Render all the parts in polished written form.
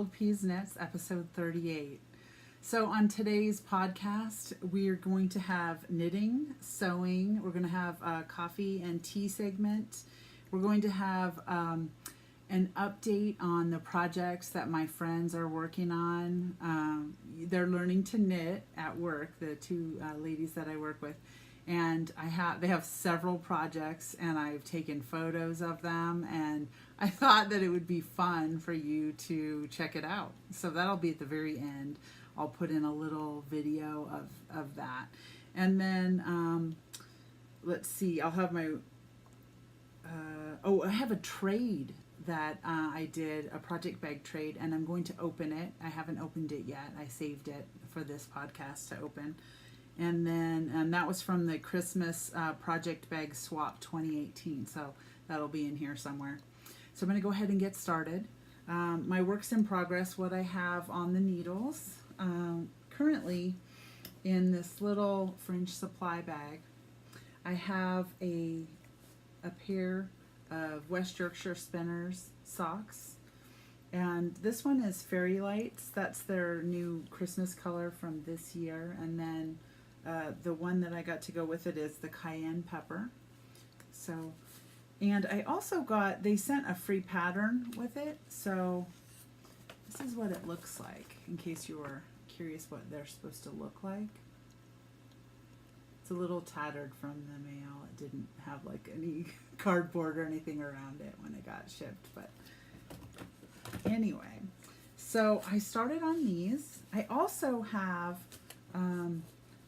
Whirledpeas Knits, episode 38. So on today's podcast, we're going to have knitting, sewing, we're going to have a coffee and tea segment. We're going to have an update on the projects that my friends are working on. They're learning to knit at work, the two ladies that I work with. And they have several projects, and I've taken photos of them, and I thought that it would be fun for you to check it out. So that'll be at the very end. I'll put in a little video of that. And then, let's see, I'll have my, I have a trade that I did, a project bag trade, and I'm going to open it. I haven't opened it yet. I saved it for this podcast to open. And then that was from the Christmas Project Bag Swap 2018. So that'll be in here somewhere. So I'm going to go ahead and get started. My work's in progress, what I have on the needles. Currently in this little fringe supply bag, I have a pair of West Yorkshire Spinners socks. And this one is Fairy Lights. That's their new Christmas color from this year. And then the one that I got to go with it is the Cayenne Pepper. So, and I also got, they sent a free pattern with it. So this is what it looks like, in case you were curious what they're supposed to look like. It's a little tattered from the mail. It didn't have like any cardboard or anything around it when it got shipped. But anyway, so I started on these. I also have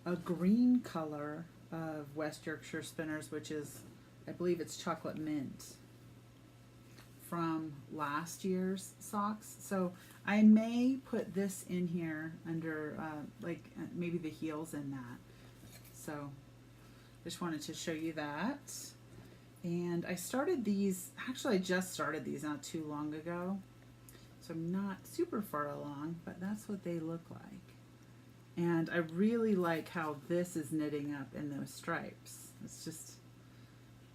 a green color of West Yorkshire Spinners, which is, I believe it's chocolate mint, from last year's socks. So I may put this in here under maybe the heels in that. So just wanted to show you that. And I started these, actually I just started these not too long ago. So I'm not super far along, but that's what they look like. And I really like how this is knitting up in those stripes. It's just,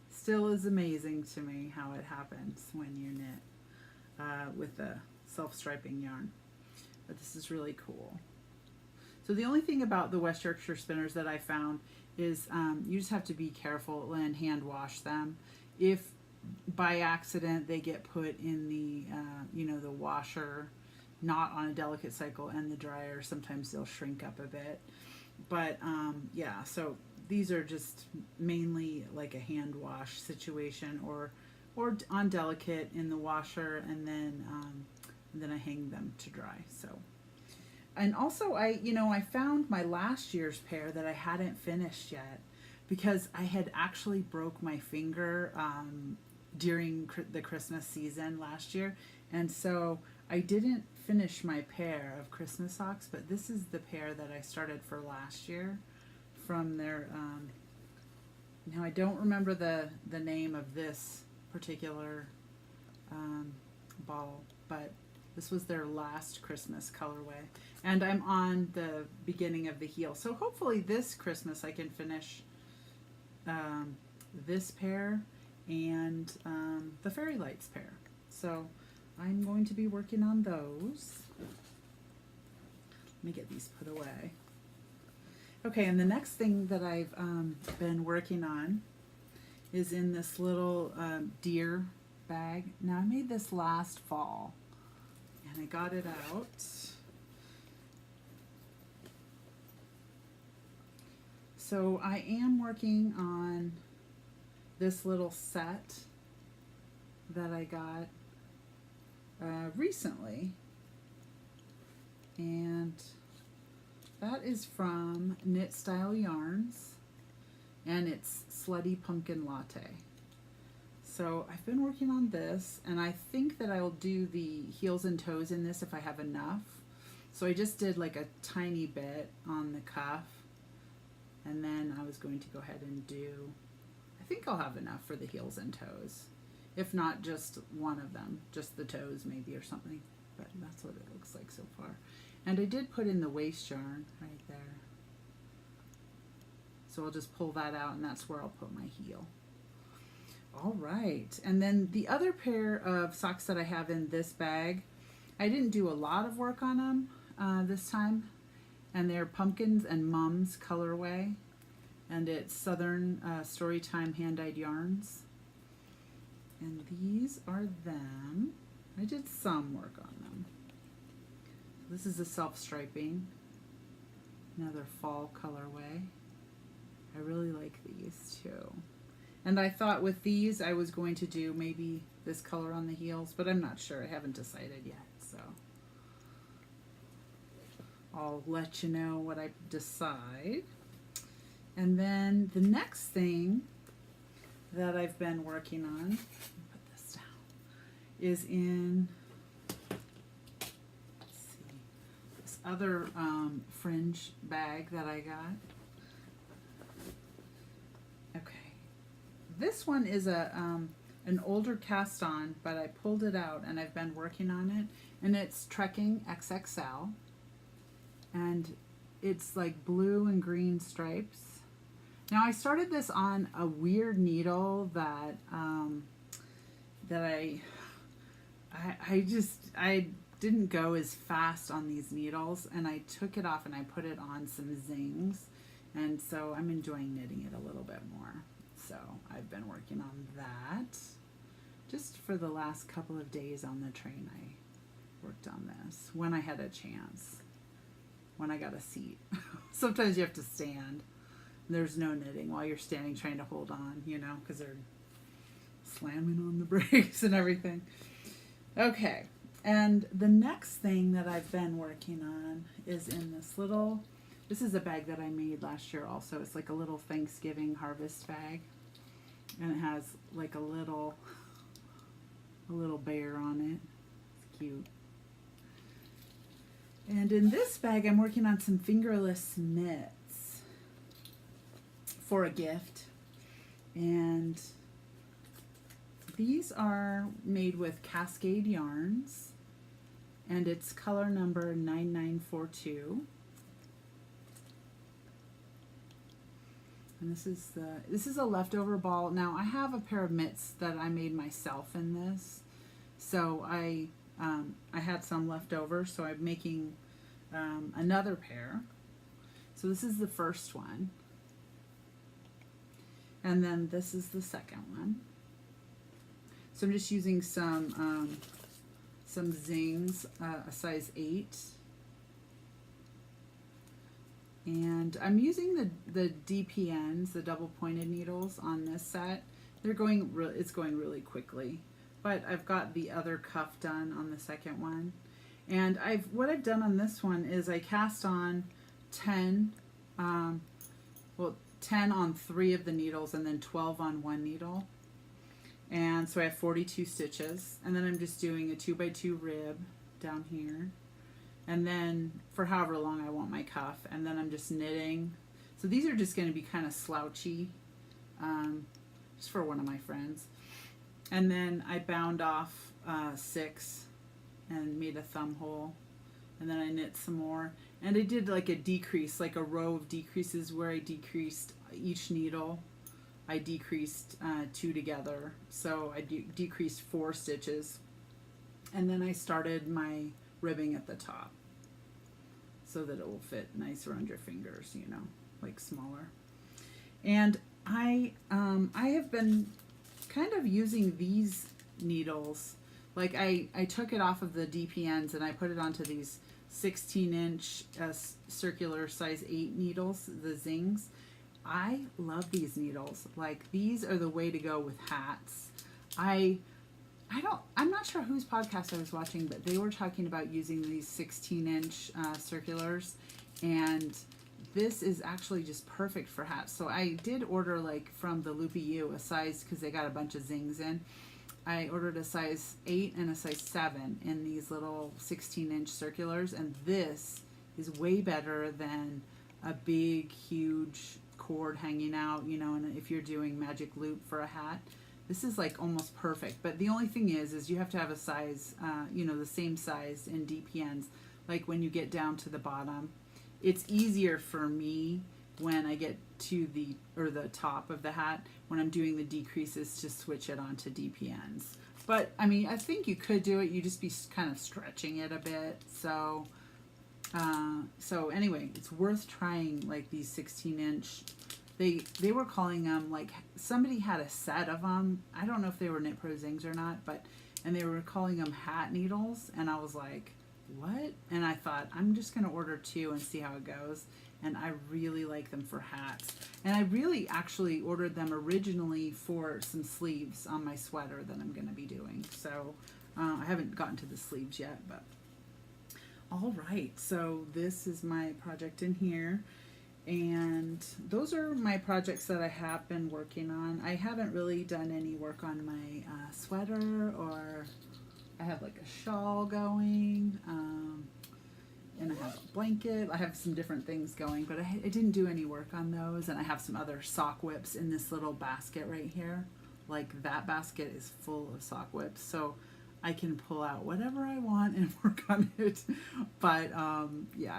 still is amazing to me how it happens when you knit with the self-striping yarn. But this is really cool. So the only thing about the West Yorkshire Spinners that I found is you just have to be careful and hand wash them. If by accident they get put in the, the washer, not on a delicate cycle, and the dryer, sometimes they'll shrink up a bit. But yeah, so these are just mainly like a hand wash situation, or on delicate in the washer, and then I hang them to dry. So, and also I found my last year's pair that I hadn't finished yet, because I had actually broke my finger during the Christmas season last year, and so I didn't finish my pair of Christmas socks. But this is the pair that I started for last year from their now I don't remember the name of this particular ball, but this was their last Christmas colorway, and I'm on the beginning of the heel. So hopefully this Christmas I can finish this pair and the Fairy Lights pair. So I'm going to be working on those. Let me get these put away. Okay, and the next thing that I've been working on is in this little deer bag. Now I made this last fall, and I got it out. So I am working on this little set that I got recently, and that is from Knit Style Yarns, and it's Slutty Pumpkin Latte. So I've been working on this, and I think that I'll do the heels and toes in this if I have enough. So I just did like a tiny bit on the cuff, and then I was going to go ahead and do, I think I'll have enough for the heels and toes. If not, just one of them, just the toes maybe or something. But that's what it looks like so far. And I did put in the waist yarn right there. So I'll just pull that out, and that's where I'll put my heel. All right, and then the other pair of socks that I have in this bag I didn't do a lot of work on them this time, and they're Pumpkins and Mums colorway, and it's Southern Storytime hand-dyed yarns. And these are them. I did some work on them. This is a self-striping, another fall colorway. I really like these too. And I thought with these I was going to do maybe this color on the heels, but I'm not sure. I haven't decided yet, so I'll let you know what I decide. And then the next thing that I've been working on, put this down, is in, let's see, this other fringe bag that I got. Okay. This one is an older cast on, but I pulled it out and I've been working on it, and it's Trekking XXL, and it's like blue and green stripes. Now I started this on a weird needle that I didn't go as fast on these needles, and I took it off and I put it on some zings, and so I'm enjoying knitting it a little bit more. So I've been working on that. Just for the last couple of days on the train I worked on this, when I had a chance, when I got a seat. Sometimes you have to stand. There's no knitting while you're standing trying to hold on, you know, because they're slamming on the brakes and everything. Okay, and the next thing that I've been working on is in this little, this is a bag that I made last year also. It's like a little Thanksgiving harvest bag, and it has like a little bear on it. It's cute. And in this bag I'm working on some fingerless mitts for a gift, and these are made with Cascade yarns, and it's color number 9942. And this is a leftover ball. Now I have a pair of mitts that I made myself in this, so I had some left over, so I'm making another pair. So this is the first one, and then this is the second one. So I'm just using some zings, a size 8. And I'm using the DPNs, the double pointed needles on this set. It's going really quickly, but I've got the other cuff done on the second one. And what I've done on this one is I cast on 10 on 3 of the needles and then 12 on one needle. And so I have 42 stitches, and then I'm just doing a 2x2 rib down here. And then for however long I want my cuff, and then I'm just knitting. So these are just going to be kind of slouchy, just for one of my friends. And then I bound off 6 and made a thumb hole, and then I knit some more. And I did like a decrease, like a row of decreases where I decreased each needle. I decreased 2 together, so I decreased 4 stitches, and then I started my ribbing at the top so that it will fit nice around your fingers, you know, like smaller. And I have been kind of using these needles, like I took it off of the DPNs and I put it onto these 16-inch circular size 8 needles, the zings. I love these needles. Like, these are the way to go with hats. I'm not sure whose podcast I was watching, but they were talking about using these 16-inch circulars, and this is actually just perfect for hats. So I did order, like, from the Loopy U, a size, because they got a bunch of zings in. I ordered a size 8 and a size 7 in these little 16-inch circulars, and this is way better than a big, huge cord hanging out, you know, and if you're doing magic loop for a hat, this is like almost perfect. But the only thing is you have to have a size, you know, the same size in DPNs. Like when you get down to the bottom, it's easier for me when I get to the top of the hat, when I'm doing the decreases, to switch it onto DPNs. But I mean, I think you could do it. You just be kind of stretching it a bit. So, so anyway, it's worth trying like these 16-inch. They were calling them, like, somebody had a set of them. I don't know if they were Knit Pro Zings or not, but, and they were calling them hat needles. And I was like, what? And I thought, I'm just going to order 2 and see how it goes. And I really like them for hats. And I really actually ordered them originally for some sleeves on my sweater that I'm going to be doing. So I haven't gotten to the sleeves yet, but all right. So this is my project in here. And those are my projects that I have been working on. I haven't really done any work on my sweater, or I have like a shawl going. And I have a blanket. I have some different things going, but I didn't do any work on those. And I have some other sock whips in this little basket right here. Like, that basket is full of sock whips, so I can pull out whatever I want and work on it. But yeah,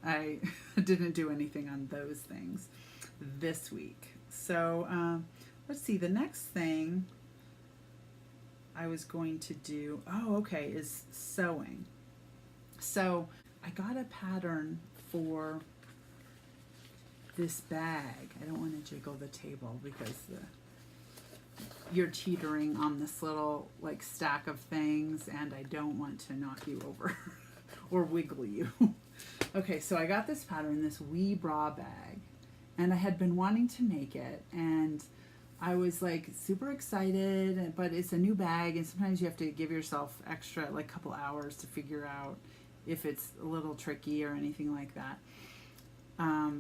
I didn't do anything on those things this week. So let's see, the next thing I was going to do, is sewing. So I got a pattern for this bag. I don't want to jiggle the table because you're teetering on this little like stack of things, and I don't want to knock you over or wiggle you. Okay, so I got this pattern, this wee bra bag, and I had been wanting to make it, and I was like super excited, but it's a new bag, and sometimes you have to give yourself extra, like, couple hours to figure out if it's a little tricky or anything like that.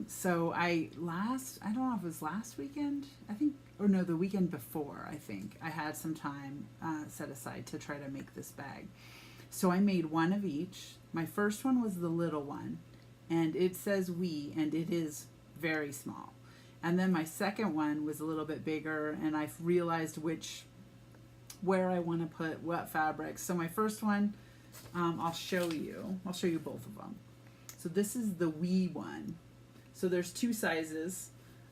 So I don't know if it was last weekend, I think, or no, the weekend before, I think, I had some time set aside to try to make this bag. So I made one of each. My first one was the little one, and it says wee, and it is very small. And then my second one was a little bit bigger, and I've realized where I want to put what fabrics. So my first one, I'll show you both of them. So this is the wee one. So there's 2 sizes.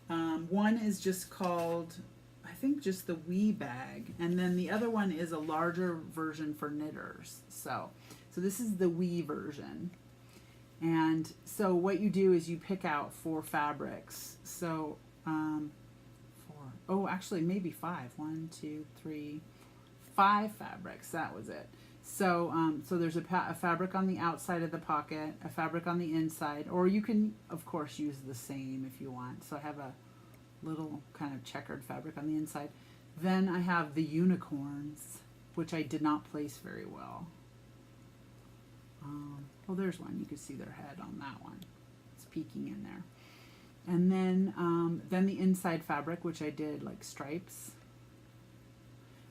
One is just called, I think, just the wee bag, and then the other one is a larger version for knitters. So this is the wee version. And so what you do is you pick out 4 fabrics. So 4, actually maybe 5. 1, 2, 3, 5 fabrics. That was it. So so there's a fabric on the outside of the pocket, a fabric on the inside, or you can of course use the same if you want. So I have a little kind of checkered fabric on the inside. Then I have the unicorns, which I did not place very well. Well, there's one. You can see their head on that one. It's peeking in there. And then the inside fabric, which I did like stripes.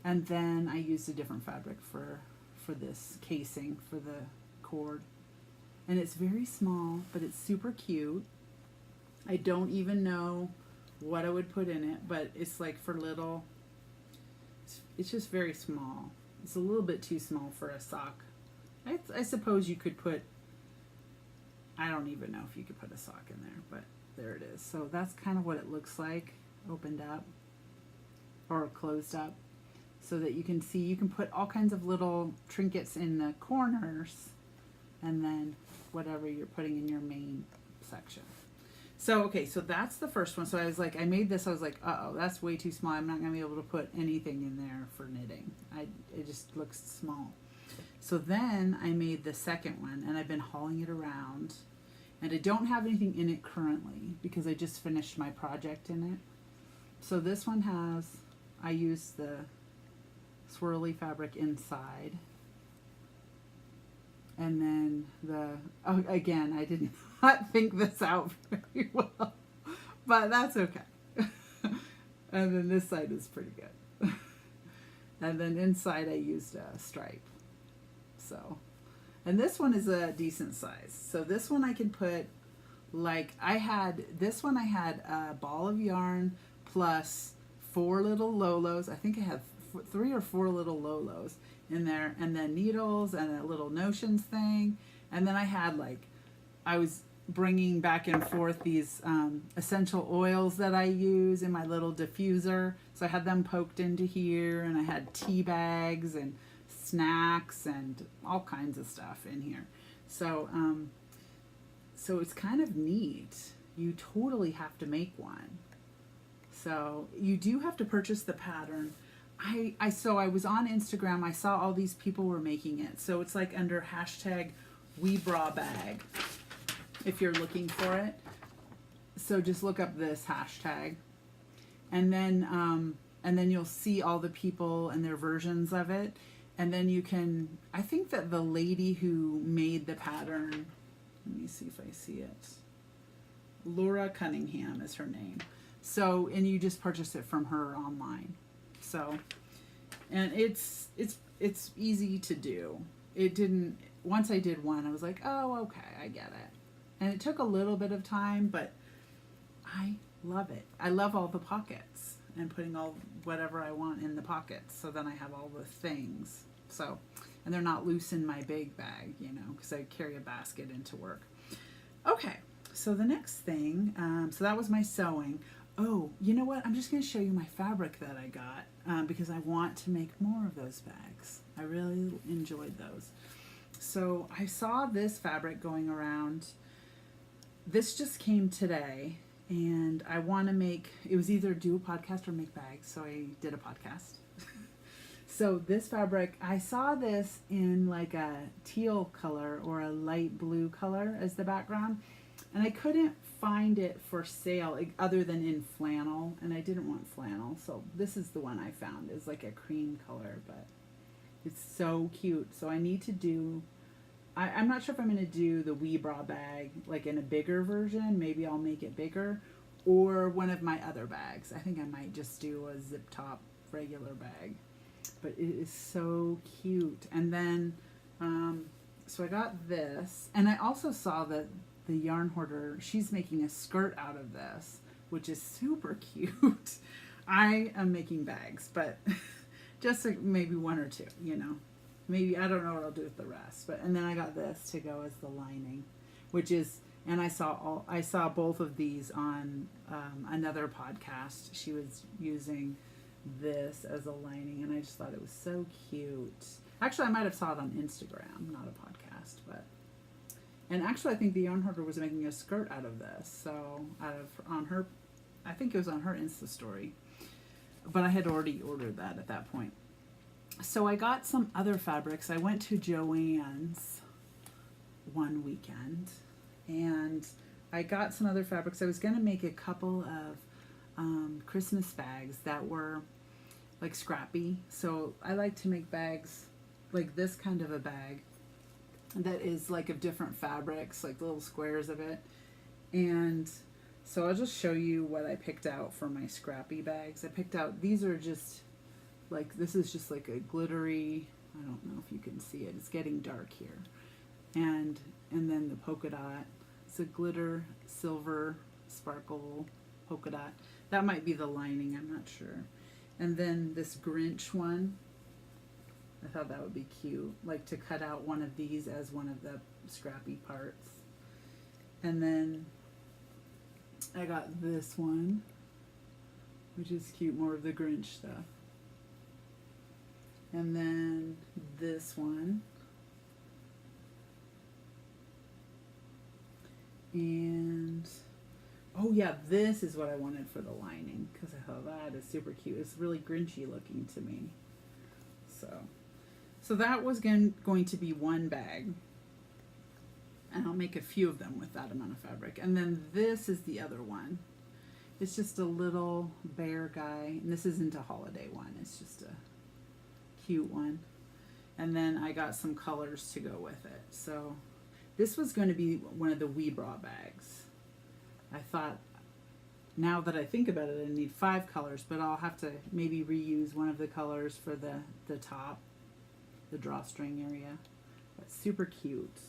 And then I used a different fabric for this casing for the cord. And it's very small, but it's super cute. I don't even know what I would put in it, but it's like for little, it's just very small. It's a little bit too small for a sock. I suppose you could put, I don't even know if you could put a sock in there, but there it is. So that's kind of what it looks like, opened up or closed up, so that you can see, you can put all kinds of little trinkets in the corners, and then whatever you're putting in your main section. So, okay, so that's the first one. So I was like, I made this, I was like, uh-oh, that's way too small. I'm not going to be able to put anything in there for knitting. It just looks small. So then I made the second one, and I've been hauling it around. And I don't have anything in it currently because I just finished my project in it. So this one has, I used the swirly fabric inside. And then again, I did not think this out very well, but that's okay. And then this side is pretty good. And then inside I used a stripe. So, and this one is a decent size. So this one I can put, like, I had a ball of yarn plus 4 little Lolos. I think I had 3 or 4 little Lolos in there, and then needles and a little notions thing. And then I had, like, I was bringing back and forth these essential oils that I use in my little diffuser. So I had them poked into here, and I had tea bags and snacks and all kinds of stuff in here. So so it's kind of neat. You totally have to make one. So you do have to purchase the pattern. So I was on Instagram, I saw all these people were making it. So it's like under hashtag WeBraBag if you're looking for it. So just look up this hashtag, and then you'll see all the people and their versions of it. And then you can, I think that the lady who made the pattern, let me see if I see it. Laura Cunningham is her name. So, and you just purchase it from her online. So, and it's easy to do. It didn't, once I did one, I was like, oh, okay, I get it. And it took a little bit of time, but I love it. I love all the pockets and putting all whatever I want in the pockets. So then I have all the things. So, and they're not loose in my big bag, you know, because I carry a basket into work. Okay, so the next thing, so that was my sewing. Oh, you know what? I'm just going to show you my fabric that I got because I want to make more of those bags. I really enjoyed those. So I saw this fabric going around. This just came today, and I want to make, it was either do a podcast or make bags, so I did a podcast. So this fabric, I saw this in like a teal color or a light blue color as the background, and I couldn't find it for sale other than in flannel, and I didn't want flannel, so this is the one I found. It's like a cream color, but it's so cute. So I need to do, I'm not sure if I'm going to do the WeBraBag like in a bigger version. Maybe I'll make it bigger, or one of my other bags. I think I might just do a zip top regular bag, but it is so cute. And then so I got this, and I also saw that the Yarn Hoarder, she's making a skirt out of this, which is super cute. I am making bags, but just like maybe one or two, you know. Maybe, I don't know what I'll do with the rest. But, and then I got this to go as the lining, which is, and I saw both of these on another podcast. She was using this as a lining, and I just thought it was so cute. Actually, I might have saw it on Instagram, not a podcast, but. And actually, I think the Yarn Hoarder was making a skirt out of this. So, on her, I think it was on her Insta story. But I had already ordered that at that point. So I got some other fabrics. I went to Joann's one weekend, and I got some other fabrics. I was going to make a couple of Christmas bags that were like scrappy. So I like to make bags like this kind of a bag that is like of different fabrics, like little squares of it. And so I'll just show you what I picked out for my scrappy bags. I picked out, these are just like, this is just like a glittery, I don't know if you can see it, it's getting dark here. And then the polka dot, it's a glitter, silver, sparkle, polka dot. That might be the lining, I'm not sure. And then this Grinch one, I thought that would be cute, like to cut out one of these as one of the scrappy parts. And then I got this one, which is cute, more of the Grinch stuff. And then this one. And, oh yeah, this is what I wanted for the lining, because I thought that is super cute. It's really Grinchy looking to me. So that was going to be one bag. And I'll make a few of them with that amount of fabric. And then this is the other one. It's just a little bear guy. And this isn't a holiday one. It's just a cute one. And then I got some colors to go with it. So this was going to be one of the WeBraBags. I thought, now that I think about it, I need 5 colors, but I'll have to maybe reuse one of the colors for the top, the drawstring area. But super cute.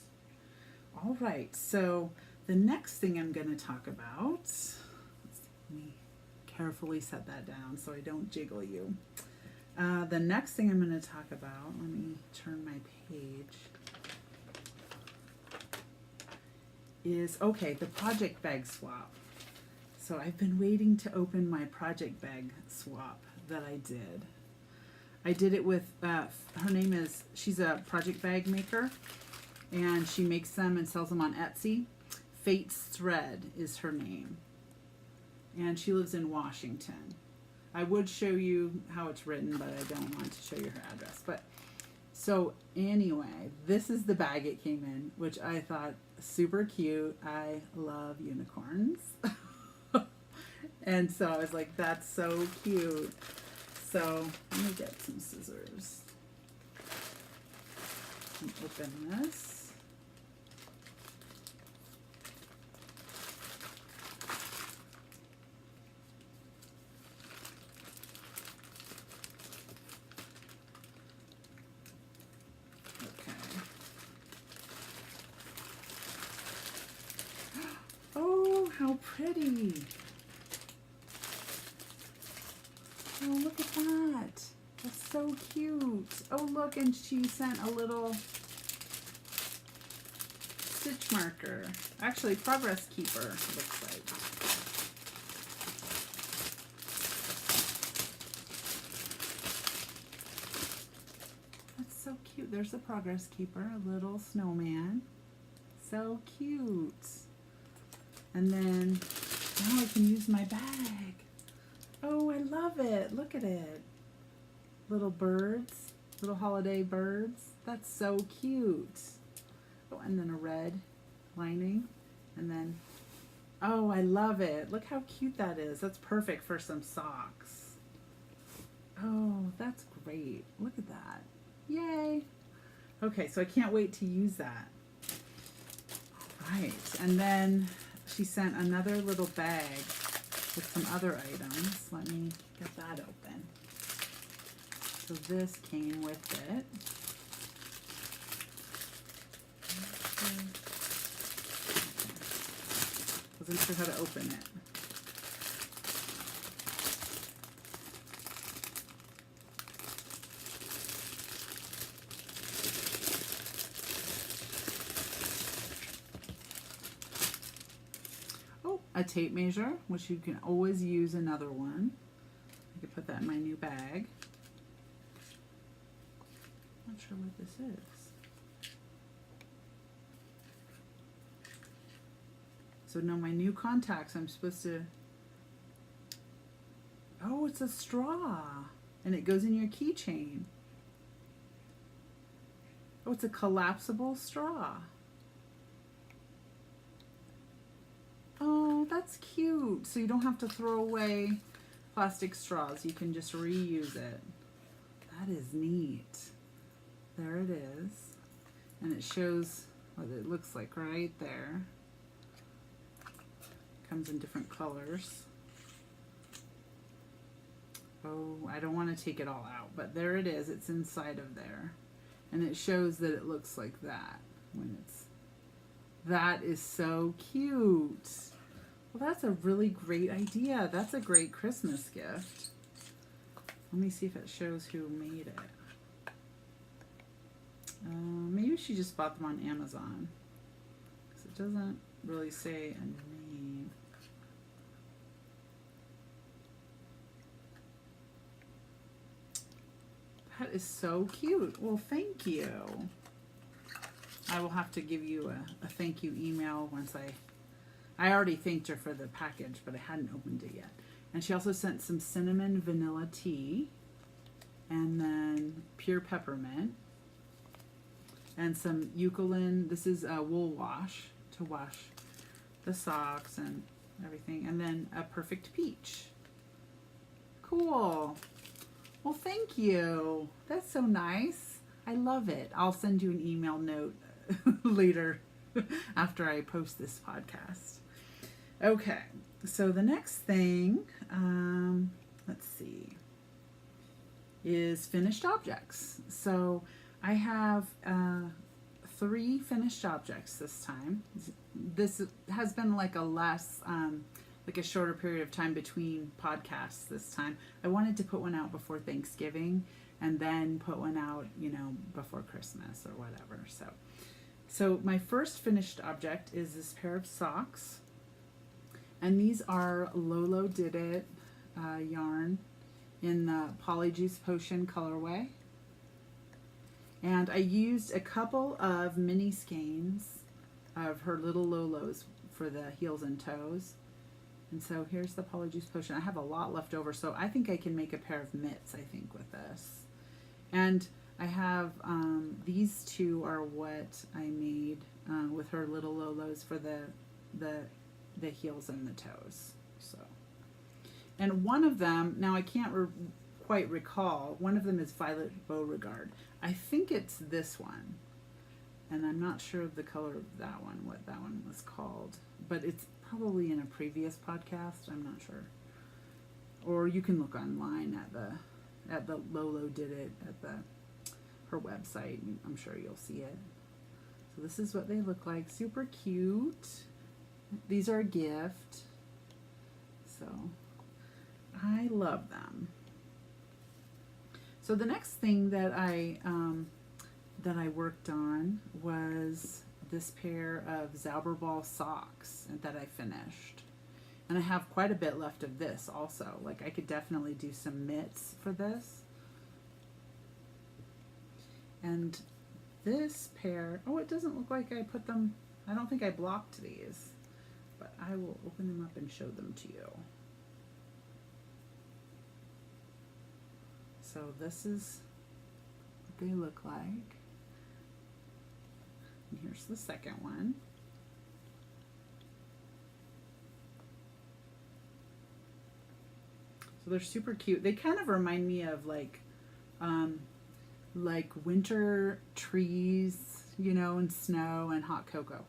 All right, so the next thing I'm going to talk about, let me carefully set that down so I don't jiggle you. The next thing I'm going to talk about, let me turn my page, is, okay, the project bag swap. So I've been waiting to open my project bag swap that I did. I did it with, her name is, she's a project bag maker, and she makes them and sells them on Etsy. Fate's Thread is her name. And she lives in Washington. I would show you how it's written, but I don't want to show you her address. But so anyway, this is the bag it came in, which I thought super cute. I love unicorns. And so I was like, that's so cute. So let me get some scissors and open this. Okay. Oh, how pretty. Oh, look at that. That's so cute. Oh, look, and she sent a little stitch marker. Actually, progress keeper, looks like. That's so cute. There's the progress keeper, a little snowman. So cute. And then now I can use my bag. Oh, I love it. Look at it. Little birds, little holiday birds. That's so cute. Oh, and then a red lining. And then, oh, I love it. Look how cute that is. That's perfect for some socks. Oh, that's great. Look at that. Yay. Okay, so I can't wait to use that. All right, and then she sent another little bag with some other items. Let me get that open. So this came with it. Wasn't sure how to open it. A tape measure, which you can always use another one. I could put that in my new bag. Not sure what this is. So now my new contacts, I'm supposed to, oh, it's a straw, and it goes in your keychain. Oh, it's a collapsible straw. Oh, that's cute. So you don't have to throw away plastic straws. You can just reuse it. That is neat. There it is. And it shows what it looks like right there. Comes in different colors. Oh, I don't want to take it all out, but there it is. It's inside of there. And it shows that it looks like that when it's, that is so cute. Well, that's a really great idea. That's a great Christmas gift. Let me see if it shows who made it. Maybe she just bought them on Amazon, because it doesn't really say a name. That is so cute. Well, thank you. I will have to give you a thank you email once I already thanked her for the package, but I hadn't opened it yet. And she also sent some cinnamon vanilla tea, and then pure peppermint, and some eucalyptus. This is a wool wash to wash the socks and everything, and then a perfect peach. Cool. Well, thank you. That's so nice. I love it. I'll send you an email note later after I post this podcast. Okay, so the next thing, let's see, is finished objects. So I have 3 finished objects this time. This has been like a less, like a shorter period of time between podcasts this time. I wanted to put one out before Thanksgiving and then put one out, you know, before Christmas or whatever. So my first finished object is this pair of socks. And these are Lolo Did It yarn in the Polyjuice Potion colorway. And I used a couple of mini skeins of her little Lolos for the heels and toes. And so here's the Polyjuice Potion. I have a lot left over, so I think I can make a pair of mitts, I think, with this. And I have, these two are what I made with her little Lolos for the heels and the toes. So, and one of them, now I can't quite recall, one of them is Violet Beauregard. I think it's this one, and I'm not sure of the color of that one, what that one was called, but it's probably in a previous podcast, I'm not sure. Or you can look online at the Lolo Did It at her website, I'm sure you'll see it. So this is what they look like, super cute. These are a gift, so I love them. So the next thing that I worked on was this pair of Zauberball socks that I finished, and I have quite a bit left of this also. Like I could definitely do some mitts for this. And this pair, oh, it doesn't look like I put them, I don't think I blocked these, but I will open them up and show them to you. So this is what they look like. And here's the second one. So they're super cute. They kind of remind me of like winter trees, you know, and snow and hot cocoa.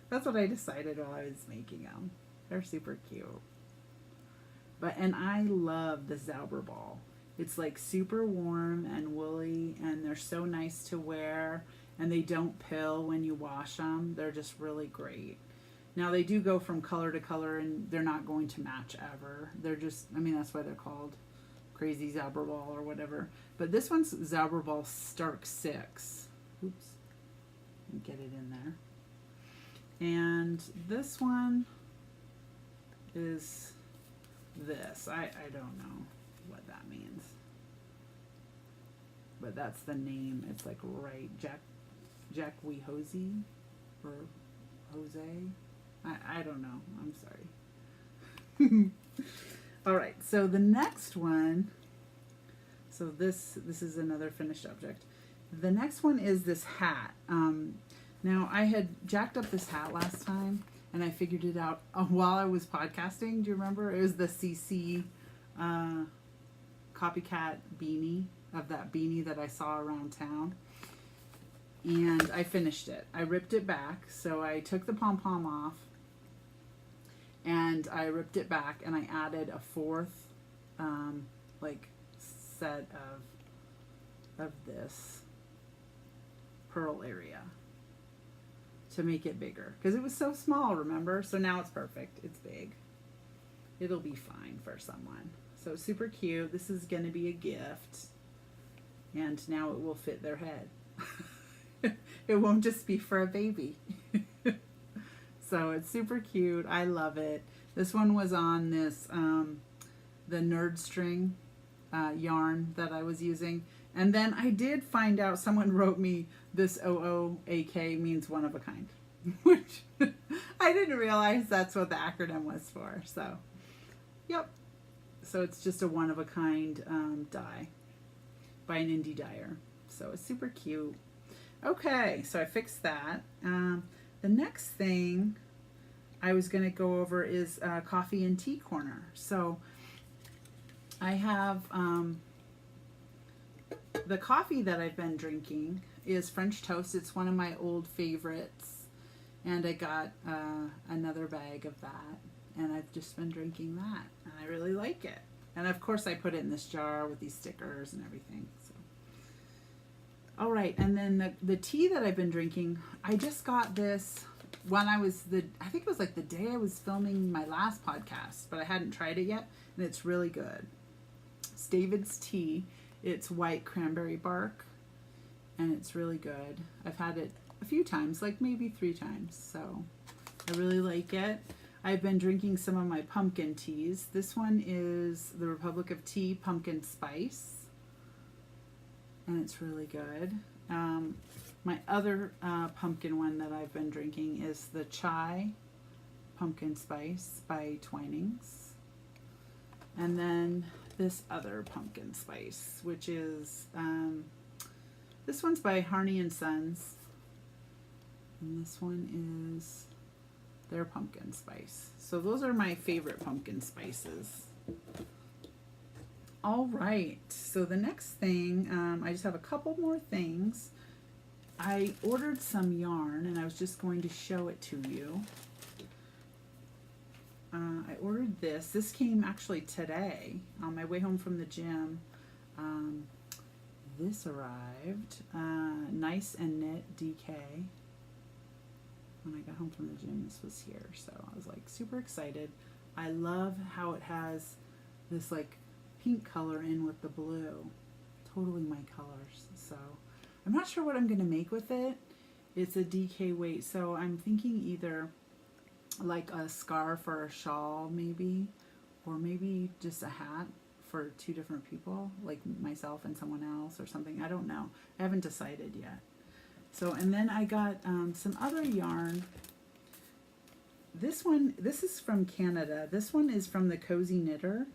That's what I decided while I was making them. They're super cute. And I love the Zauberball. It's like super warm and woolly, and they're so nice to wear, and they don't pill when you wash them. They're just really great. Now they do go from color to color, and they're not going to match ever. They're just, I mean, that's why they're called Crazy Zauberball or whatever. But this one's Zauberball Stark 6. Oops. Get it in there. And this one is this. I don't know what that means, but that's the name. It's like right, Jack Wee Hosey or Jose. I don't know. I'm sorry. All right. So the next one. So this is another finished object. The next one is this hat. Now I had jacked up this hat last time, and I figured it out while I was podcasting. Do you remember? It was the CC copycat beanie, of that beanie that I saw around town. And I finished it. I ripped it back. So I took the pom-pom off, and I ripped it back, and I added a fourth like set of this pearl area to make it bigger, because it was so small, remember? So now it's perfect. It's big. It'll be fine for someone. So super cute. This is going to be a gift, and now it will fit their head. It won't just be for a baby. So it's super cute. I love it. This one was on this the Nerd String yarn that I was using. And then I did find out, someone wrote me this OOAK means one of a kind, which I didn't realize that's what the acronym was for. So, yep. So it's just a one of a kind dye by an indie dyer. So it's super cute. Okay, so I fixed that. The next thing I was going to go over is coffee and tea corner. So I have the coffee that I've been drinking is French toast. It's one of my old favorites, and I got another bag of that, and I've just been drinking that, and I really like it. And of course I put it in this jar with these stickers and everything. So, all right, and then the tea that I've been drinking, I just got this when I think it was like the day I was filming my last podcast, but I hadn't tried it yet, and it's really good. It's David's Tea. It's white cranberry bark, and it's really good. I've had it a few times, like maybe 3 times. So I really like it. I've been drinking some of my pumpkin teas. This one is the Republic of Tea Pumpkin Spice, and it's really good. My other pumpkin one that I've been drinking is the Chai Pumpkin Spice by Twinings. And then this other pumpkin spice, which is, this one's by Harney and Sons. And this one is their pumpkin spice. So those are my favorite pumpkin spices. All right, so the next thing, I just have a couple more things. I ordered some yarn and I was just going to show it to you. I ordered this. This came actually today on my way home from the gym. This arrived. Nice and Knit DK. When I got home from the gym, this was here. So I was like super excited. I love how it has this like pink color in with the blue. Totally my colors. So I'm not sure what I'm going to make with it. It's a DK weight, so I'm thinking either like a scarf or a shawl maybe, or maybe just a hat for 2 different people, like myself and someone else or something. I don't know. I haven't decided yet. So, and then I got some other yarn. This is from Canada. This one is from the Cozy Knitter.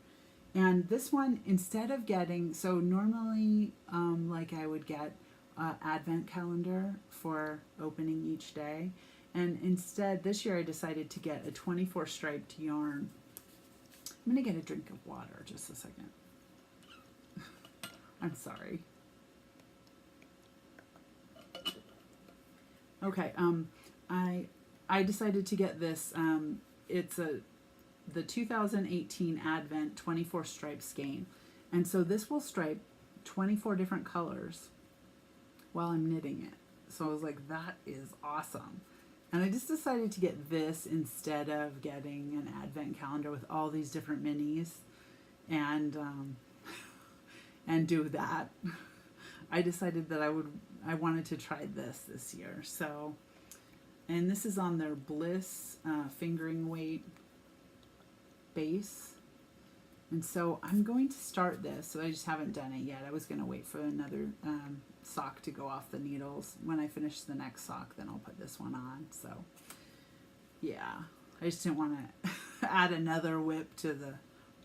And this one, instead of getting, so normally like I would get an advent calendar for opening each day. And instead, this year I decided to get a 24 striped yarn. I'm going to get a drink of water, just a second. I'm sorry. Okay, I decided to get this. It's the 2018 Advent 24 stripe skein. And so this will stripe 24 different colors while I'm knitting it. So I was like, that is awesome. And I just decided to get this instead of getting an advent calendar with all these different minis and do that. I decided that I wanted to try this year. So, and this is on their Bliss fingering weight base. And so I'm going to start this. So I just haven't done it yet. I was going to wait for another sock to go off the needles. When I finish the next sock, then I'll put this one on. So yeah, I just didn't want to add another whip to the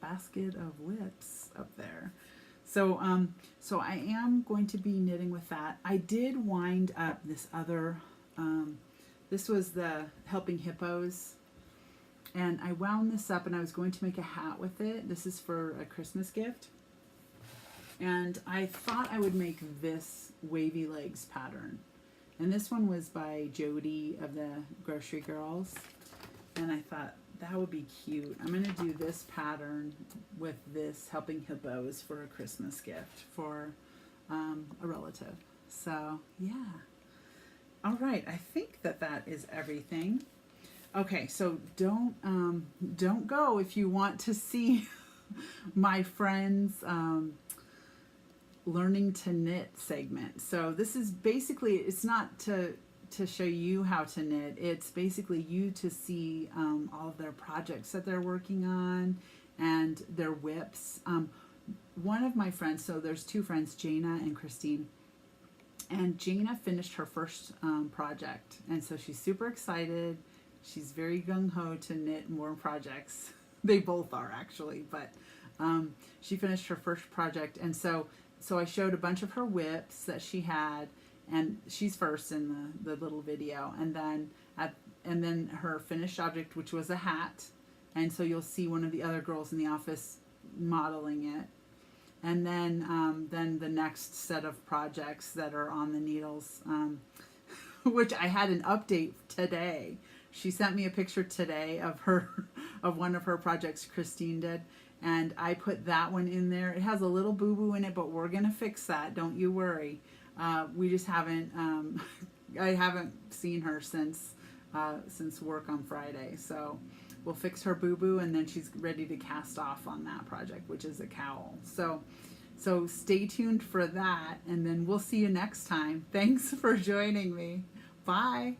basket of whips up there. So so I am going to be knitting with that. I did wind up this other, this was the Helping Hippos, and I wound this up and I was going to make a hat with it. This is for a Christmas gift. And I thought I would make this wavy legs pattern. And this one was by Jody of the Grocery Girls. And I thought that would be cute. I'm going to do this pattern with this Helping Hippos for a Christmas gift for a relative. So yeah. All right. I think that is everything. Okay. So don't go if you want to see my friend's learning to knit segment. So this is basically, it's not to show you how to knit, it's basically you to see all of their projects that they're working on and their whips. One of my friends, so there's 2 friends, Jana and Christine, and Jana finished her first project, and so she's super excited. She's very gung-ho to knit more projects. They both are actually, but she finished her first project, and so I showed a bunch of her whips that she had, and she's first in the little video, and then her finished object, which was a hat, and so you'll see one of the other girls in the office modeling it, and then the next set of projects that are on the needles, which I had an update today. She sent me a picture today of one of her projects Christine did. And I put that one in there. It has a little boo-boo in it, but we're going to fix that. Don't you worry. We just haven't, I haven't seen her since work on Friday. So we'll fix her boo-boo, and then she's ready to cast off on that project, which is a cowl. So stay tuned for that, and then we'll see you next time. Thanks for joining me. Bye.